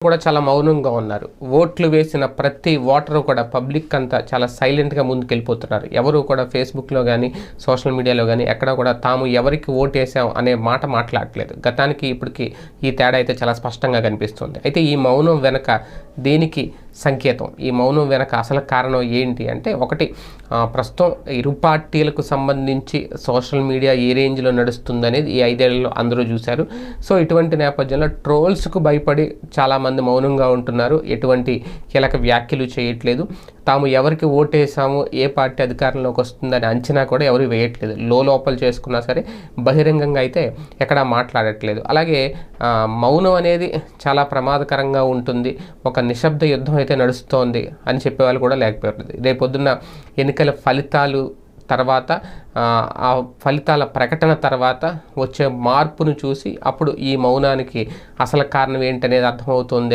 కూడా చాలా మౌనంగా ఉన్నారు. ఓట్లు వేసిన ప్రతి ఓటరు కూడా పబ్లిక్ అంతా చాలా సైలెంట్‌గా ముందుకెళ్ళిపోతున్నారు. ఎవరు కూడా ఫేస్‌బుక్‌లో గానీ, సోషల్ మీడియాలో గానీ ఎక్కడ కూడా తాము ఎవరికి ఓటేసాం అనే మాట మాట్లాడట్లేదు. గతానికి ఇప్పటికి ఈ తేడా అయితే చాలా స్పష్టంగా కనిపిస్తుంది. అయితే ఈ మౌనం వెనక దేనికి సంకేతం? ఈ మౌనం వెనక అసలు కారణం ఏంటి అంటే ఒకటి ప్రస్తుతం ఇరు పార్టీలకు సంబంధించి సోషల్ మీడియా ఏ రేంజ్‌లో నడుస్తుందనేది ఈ 5 ఏళ్లలో అందరూ చూశారు. సో ఇటువంటి నేపథ్యంలో ట్రోల్స్‌కు భయపడి చాలామంది మౌనంగా ఉంటున్నారు. ఎటువంటి కీలక వ్యాఖ్యలు చేయట్లేదు. తాము ఎవరికి ఓటేసాము, ఏ పార్టీ అధికారంలోకి వస్తుందని అంచనా కూడా ఎవరు వేయట్లేదు. లోపల చేసుకున్నా సరే బహిరంగంగా అయితే ఎక్కడా మాట్లాడట్లేదు. అలాగే మౌనం అనేది చాలా ప్రమాదకరంగా ఉంటుంది. ఒక నిశ్శబ్ద యుద్ధం అయితే నడుస్తోంది అని చెప్పేవాళ్ళు కూడా లేకపోలేదు. రేపొద్దున్న ఎన్నికల ఫలితాలు తర్వాత ఆ ఫలితాల ప్రకటన తర్వాత వచ్చే మార్పును చూసి అప్పుడు ఈ మౌనానికి అసలు కారణం ఏంటనేది అర్థమవుతుంది.